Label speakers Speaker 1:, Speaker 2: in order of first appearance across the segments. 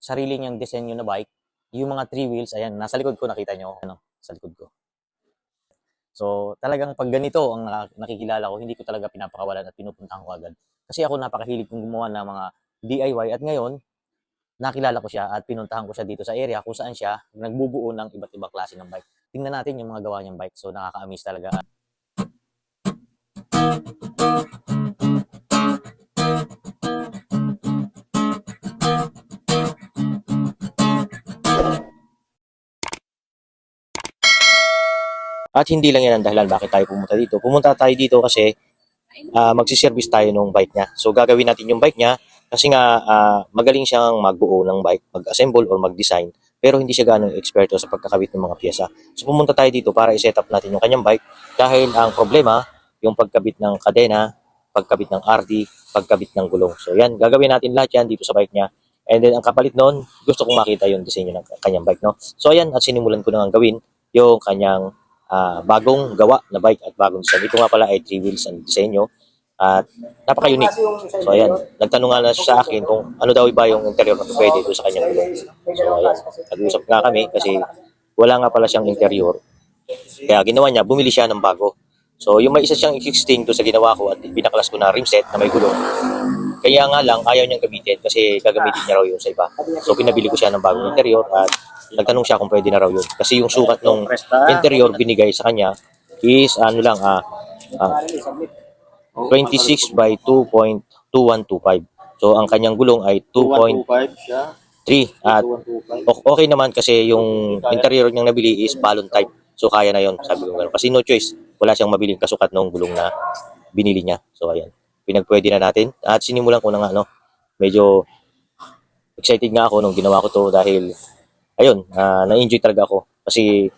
Speaker 1: sarili niyang disenyo na bike. Yung mga 3 wheels, ayan, nasa likod ko, nakita niyo, ano, sa likod ko. So, talagang pag ganito ang nakikilala ko, hindi ko talaga pinapakawalan at pinupuntahan ko agad. Kasi ako napakahilig kong gumawa ng mga DIY at ngayon, nakilala ko siya at pinuntahan ko siya dito sa area kung saan siya nagbubuo ng iba't ibang klase ng bike. Tingnan natin yung mga gawa niyang bike. So, nakaka-amaze talaga. At hindi lang yan ang dahilan bakit tayo pumunta dito. Pumunta tayo dito kasi magsiservice tayo ng bike niya. So gagawin natin yung bike niya kasi nga magaling siyang magbuo ng bike, mag-assemble or mag-design. Pero hindi siya ganong eksperto sa pagkakabit ng mga pyesa. So pumunta tayo dito para i-set up natin yung kanyang bike dahil ang problema, yung pagkabit ng kadena, pagkabit ng RD, pagkabit ng gulong. So yan, gagawin natin lahat yan dito sa bike niya. And then ang kapalit nun, gusto kong makita yung disenyo ng kanyang bike. No? So ayan, at sinimulan ko na nga gawin yung kanyang bagong gawa na bike at bagong design. Ito nga pala ay 3 wheels ang disenyo at napaka-unique. So ayan, nagtanong nga na siya sa akin kung ano daw ba yung interior na pwede doon sa kanyang gulong. So ayan, nag-usap nga kami kasi wala nga pala siyang interior. Kaya ginawa niya, bumili siya ng bago. So yung may isa siyang existing doon sa ginawa ko at binaklas ko na rim set na may gulong. Kaya nga lang, ayaw niyang gamitin kasi gagamitin niya raw yun sa iba. So pinabili ko siya ng bagong interior at nagtanong siya kung pwede na raw yun. Kasi yung sukat ng interior binigay sa kanya is ano lang, 26 by 2.2125. So ang kanyang gulong ay 2.3 at okay naman kasi yung interior niyang nabili is balloon type. So kaya na yon, sabi ko gano'n. Kasi no choice, wala siyang mabiling kasukat ng gulong na binili niya. So ayan, pinagpwede na natin. At sinimulan ko na nga, medyo excited nga ako nung ginawa ko to dahil ayun, na-enjoy talaga ako kasi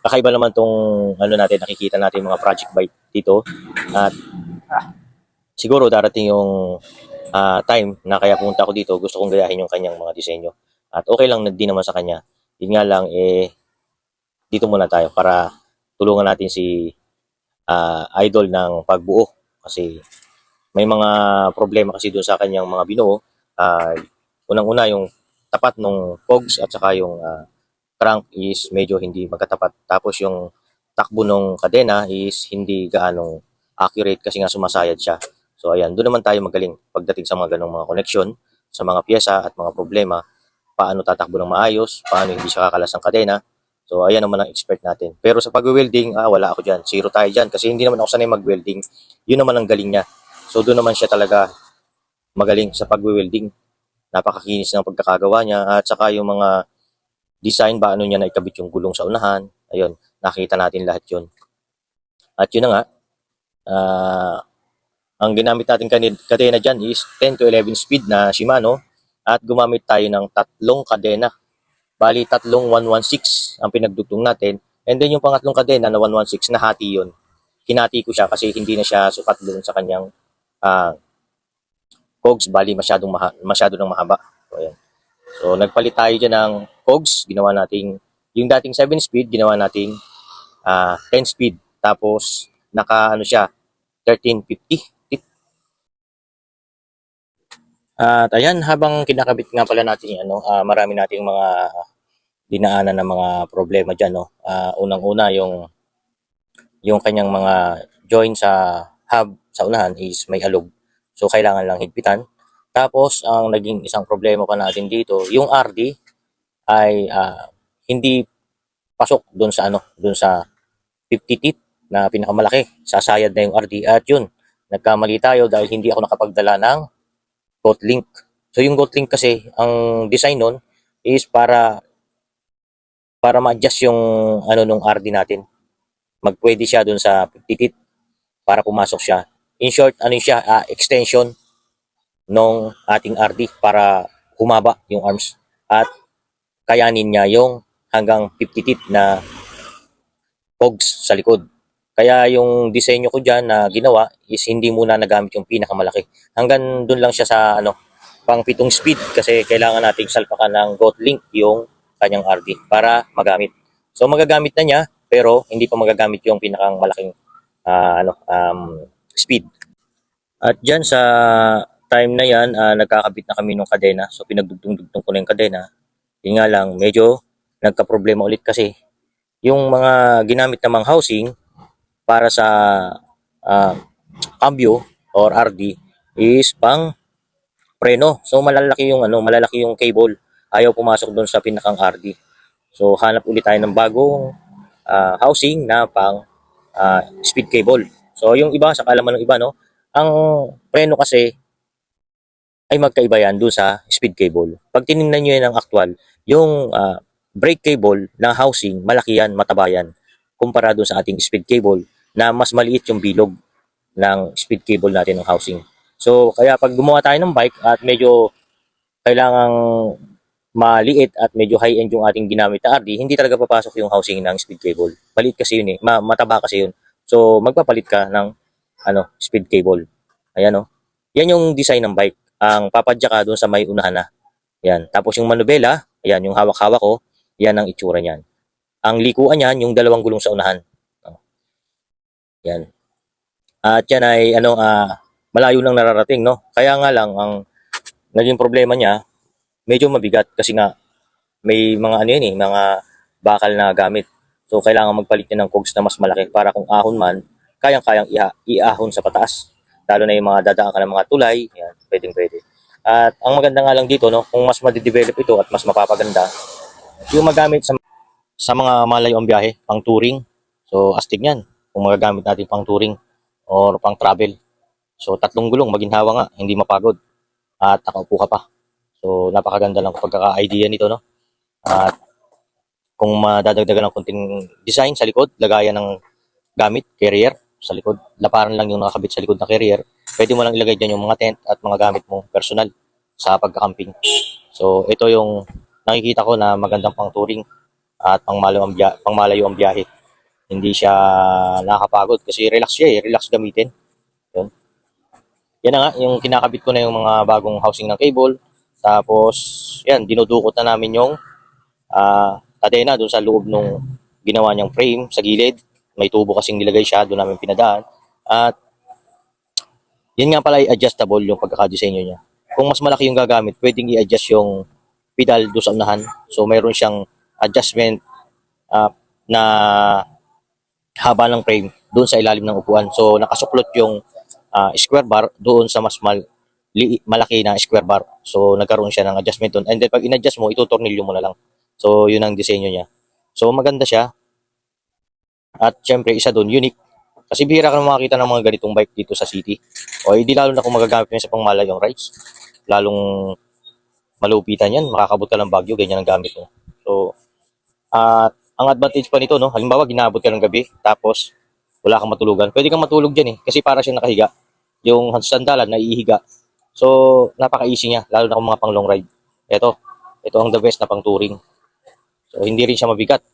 Speaker 1: kakaiba naman tong natin, nakikita natin mga project bike dito at siguro darating yung time na kaya pumunta ako dito, gusto kong gayahin yung kanyang mga disenyo at okay lang din naman sa kanya. Yun nga lang, dito muna tayo para tulungan natin si idol ng pagbuo kasi may mga problema kasi doon sa kanyang mga binuo. Unang-una yung tapat ng pogs at saka yung crank is medyo hindi magkatapat. Tapos yung takbo ng kadena is hindi gaanong accurate kasi nga sumasayad siya. So ayan, doon naman tayo magaling pagdating sa mga ganong mga connection, sa mga pyesa at mga problema. Paano tatakbo ng maayos, paano hindi siya kakalas ng kadena. So ayan naman ang expert natin. Pero sa pag-welding, wala ako dyan. Zero tayo dyan kasi hindi naman ako sanay mag-welding. Yun naman ang galing niya. So doon naman siya talaga magaling sa pag-welding. Napakakinis ng pagkakagawa niya at saka yung mga design, paano niya naikabit yung gulong sa unahan. Ayun, nakita natin lahat yun. At yun na nga, ang ginamit natin kadena dyan is 10 to 11 speed na Shimano at gumamit tayo ng tatlong kadena. Bali, tatlong 116 ang pinagdugtong natin. And then yung pangatlong kadena na 116, nahati yun. Hinati ko siya kasi hindi na siya sukat doon sa kanyang cogs. Bali, masyado ng mahaba. So, ayan. So, nagpalit tayo dyan ng cogs. Ginawa nating, yung dating 7 speed, ginawa nating 10 speed. Tapos, siya, 1350. At ayan, habang kinakabit nga pala natin marami nating mga dinaanan ng mga problema dyan. Unang-una, yung kanyang mga joint sa hub sa unahan is may alog. So, kailangan lang higpitan. Tapos, ang naging isang problema pa natin dito, yung RD ay hindi pasok doon sa 50 teeth na pinakamalaki. Sasayad na yung RD. At yun, nagkamali tayo dahil hindi ako nakapagdala ng goat link. So, yung goat link kasi, ang design nun is para ma-adjust yung nung RD natin. Magpwede siya doon sa 50 teeth para pumasok siya. In short, extension ng ating RD para humaba yung arms at kayanin niya yung hanggang 50 teeth na cogs sa likod. Kaya yung disenyo ko dyan na ginawa is hindi muna nagamit yung pinakamalaki. Hanggang doon lang siya sa pang 7 speed kasi kailangan nating salpakan ng goat link yung kanyang RD para magamit. So magagamit na niya pero hindi pa magagamit yung pinakang malaking speed. At dyan sa time na yan, nagkakabit na kami ng kadena. So pinagdugtong-dugtong ko na yung kadena. Yun nga lang, medyo nagka-problema ulit kasi yung mga ginamit namang housing para sa ah, cambio or RD is pang preno. So malalaki yung cable. Ayaw pumasok doon sa pinakang RD. So hanap ulit tayo ng bagong housing na pang speed cable. So yung iba, sa kalaman ng iba, no, ang preno kasi ay magkaiba yan doon sa speed cable. Pag tinignan nyo yan ang actual, yung brake cable ng housing, malaki yan, mataba yan. Kumpara doon sa ating speed cable na mas maliit yung bilog ng speed cable natin ng housing. So, kaya pag gumawa tayo ng bike at medyo kailangang maliit at medyo high-end yung ating ginamit na RD, hindi talaga papasok yung housing ng speed cable. Maliit kasi yun eh, mataba kasi yun. So, magpapalit ka ng speed cable. Ayan o. Yan yung design ng bike. Ang papadya ka doon sa may unahan na. Yan. Tapos yung manubela, ayan, yung hawak-hawak ko, yan ang itsura niyan. Ang likuan niyan, yung dalawang gulong sa unahan. Yan. At yan ay malayo nang nararating, no? Kaya nga lang ang naging problema niya, medyo mabigat kasi nga may mga mga bakal na gamit. So kailangan magpalit niya ng cogs na mas malaki para kung ahon man, kayang-kayang iahon sa pataas. Lalo na yung mga dadaan ka ng mga tulay, yan, pwedeng-pwede. At ang maganda nga lang dito, no, kung mas ma-develop ito at mas mapapaganda, yung magamit sa mga malayo ang biyahe, pang touring. So astig yan, kung magagamit natin pang touring or pang travel. So 3 gulong, maginhawa nga, hindi mapagod. At nakaupo ka pa. So napakaganda lang pagkaka-idea nito, no. At kung madadagdagan ng konting design sa likod, lagayan ng gamit, carrier sa likod, laparan lang yung nakakabit sa likod na carrier, pwede mo lang ilagay dyan yung mga tent at mga gamit mo personal sa pagka-camping. So ito yung nakikita ko na magandang pang touring at pangmalayo ang biyahe. Hindi siya nakakapagod kasi relax siya relax gamitin. Yun. Yan na nga, yung kinakabit ko na yung mga bagong housing ng cable. Tapos, yan, dinudukot na namin yung kadena doon sa loob nung ginawa niyang frame sa gilid. May tubo kasing nilagay siya, doon namin pinadaan. At yun nga pala adjustable yung pagkakadesenyo niya. Kung mas malaki yung gagamit, pwedeng i-adjust yung pedal doon sa unahan. So mayroon siyang adjustment na haba ng frame doon sa ilalim ng upuan. So nakasuklot yung square bar doon sa mas malaki na square bar. So nagkaroon siya ng adjustment doon. And then pag in-adjust mo, itutornilyo mo na lang. So yun ang disenyo niya. So maganda siya. At syempre, isa doon, unique. Kasi bihira ka na makakita ng mga ganitong bike dito sa city. O hindi lalo na kung magagamit mo sa pangmalayong rides. Lalong malupitan yan, makakabot ka ng Baguio, ganyan ang gamit mo. So, ang advantage pa nito, no, halimbawa, ginabot ka ng gabi, tapos wala kang matulugan. Pwede kang matulog dyan kasi para siyang nakahiga. Yung sandalan, naiihiga. So, napaka-easy niya, lalo na kung mga pang long ride. Ito ang the best na pang touring. So, hindi rin siya mabigat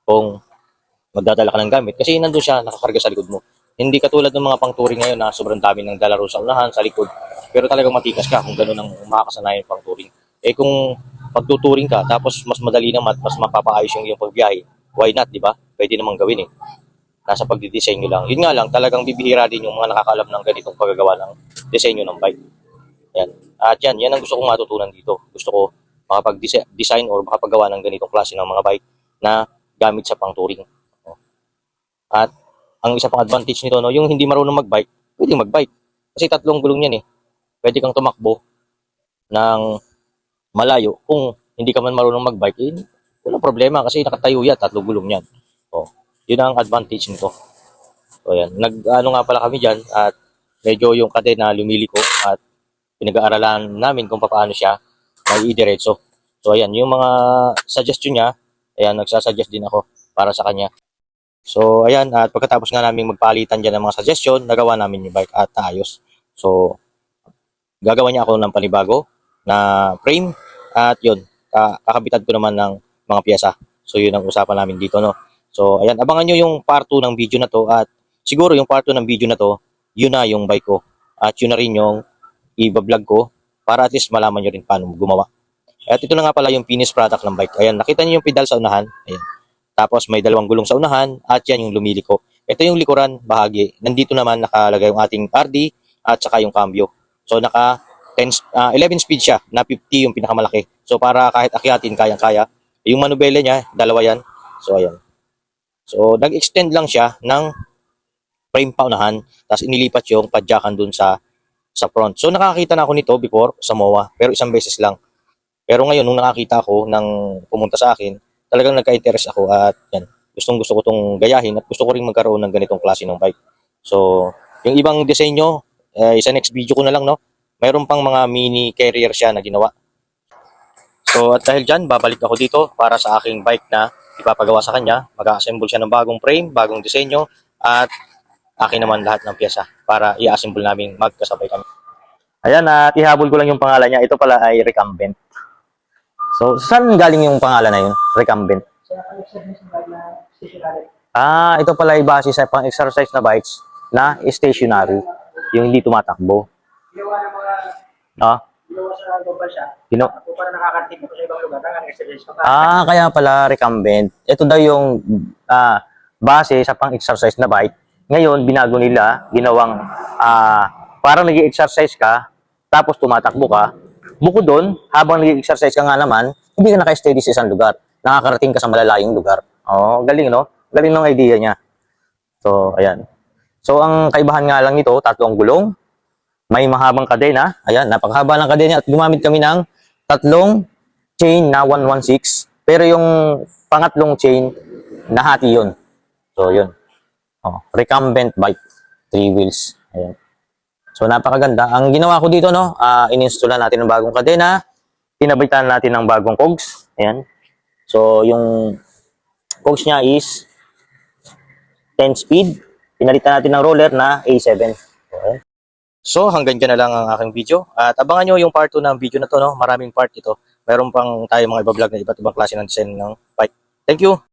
Speaker 1: kung magdadala ka ng gamit kasi nandun siya nakakarga sa likod mo. Hindi katulad ng mga pang-touring ngayon na sobrang dami ng dala sa unahan, sa likod. Pero talagang matikas ka kung gano'n ang makakasanayan pang-touring. Eh kung pagtuturing ka tapos mas madali naman at mas mapapaayos yung iyong pagbiyahe, why not, di ba? Pwede namang gawin eh. Nasa pagdidisenyo lang. Yun nga lang, talagang bibihira din yung mga nakakaalam ng ganitong paggagawa ng disenyo ng bike. Yan. At yan ang gusto kong matutunan dito. Gusto ko makapag-design or makapagawa ng ganitong klase ng mga bike na gamit sa pang-touring. At ang isa pang advantage nito, no, yung hindi marunong magbike, pwedeng magbike. Kasi 3 gulong yan eh. Pwede kang tumakbo ng malayo. Kung hindi ka man marunong magbike, walang problema kasi nakatayo yan, 3 gulong yan. So, yun ang advantage nito. So, yan. Nga pala kami dyan at medyo yung kadena lumiliko at pinag-aaralan namin kung paano siya may idiretso. So, ayan, yung mga suggestion niya, ayan, nagsasuggest din ako para sa kanya. So, ayan, at pagkatapos nga namin magpalitan dyan ng mga suggestion, nagawa namin yung bike at naayos. So, gagawa niya ako ng panibago na frame at yun, kakabitan ko naman ng mga piyesa. So, yun ang usapan namin dito, no? So, ayan, abangan nyo yung part 2 ng video na to at siguro yung part 2 ng video na to, yun na yung bike ko. At yun na rin yung i-vlog ko para at least malaman nyo rin paano gumawa. At ito na nga pala yung finished product ng bike. Ayan, nakita nyo yung pedal sa unahan. Ayan. Tapos may 2 gulong sa unahan at yan yung lumiliko. Ito yung likuran bahagi. Nandito naman nakalagay yung ating RD at saka yung cambio. So 11 speed siya, na 50 yung pinakamalaki. So para kahit akyatin, kayang-kaya. Yung manubela niya, dalawa yan. So ayan. So nag-extend lang siya ng frame paunahan, tapos inilipat yung padyakan dun sa front. So nakakita na ako nito before sa MOA, pero isang beses lang. Pero ngayon, nung nakakita ko ng pumunta sa akin, talagang nagka-interest ako at yan, gusto ko itong gayahin at gusto ko rin magkaroon ng ganitong klase ng bike. So, yung ibang disenyo, sa next video ko na lang, no? Mayroon pang mga mini carrier siya na ginawa. So, at dahil dyan, babalik ako dito para sa aking bike na ipapagawa sa kanya. Mag-assemble siya ng bagong frame, bagong disenyo, at akin naman lahat ng pyesa para i-assemble namin magkasabay kami. Ayan, at ihabol ko lang yung pangalan niya. Ito pala ay recumbent. So, saan galing yung pangalan na yun? Recumbent. Ito pala ay base sa pang-exercise na bikes na stationary. Yung hindi tumatakbo.
Speaker 2: Ginawa ng mga ginawa sa global siya. Para nakakarating ko sa ibang lugar, nakaka-exercise ka pa.
Speaker 1: Kaya pala recumbent. Ito daw yung base sa pang-exercise na bike. Ngayon, binago nila, ginawang parang nag-exercise ka, tapos tumatakbo ka. Bukod doon, habang nag-exercise ka nga naman, hindi ka naka-steady sa isang lugar. Nakakarating ka sa malalayong lugar. Oh, galing, no? Galing ng idea niya. So, ayan. So, ang kaibahan nga lang nito, 3 gulong. May mahabang kadena. Ayan, napakahaba ng kadena. At gumamit kami ng 3 chain na 116. Pero yung pangatlong chain, nahati yun. So, yun. Oh, recumbent bike. 3 wheels. Ayan. So, napakaganda. Ang ginawa ko dito, no, in-installan natin ng bagong kadena. Pinabitan natin ng bagong cogs. Ayan. So, yung cogs niya is 10 speed. Pinalitan natin ng roller na A7. Okay. So, hanggang dyan na lang ang aking video. At abangan nyo yung part 2 ng video na to, no? Maraming part ito. Meron pang tayo mga iba-vlog na iba't ibang klase ng design ng bike. Thank you!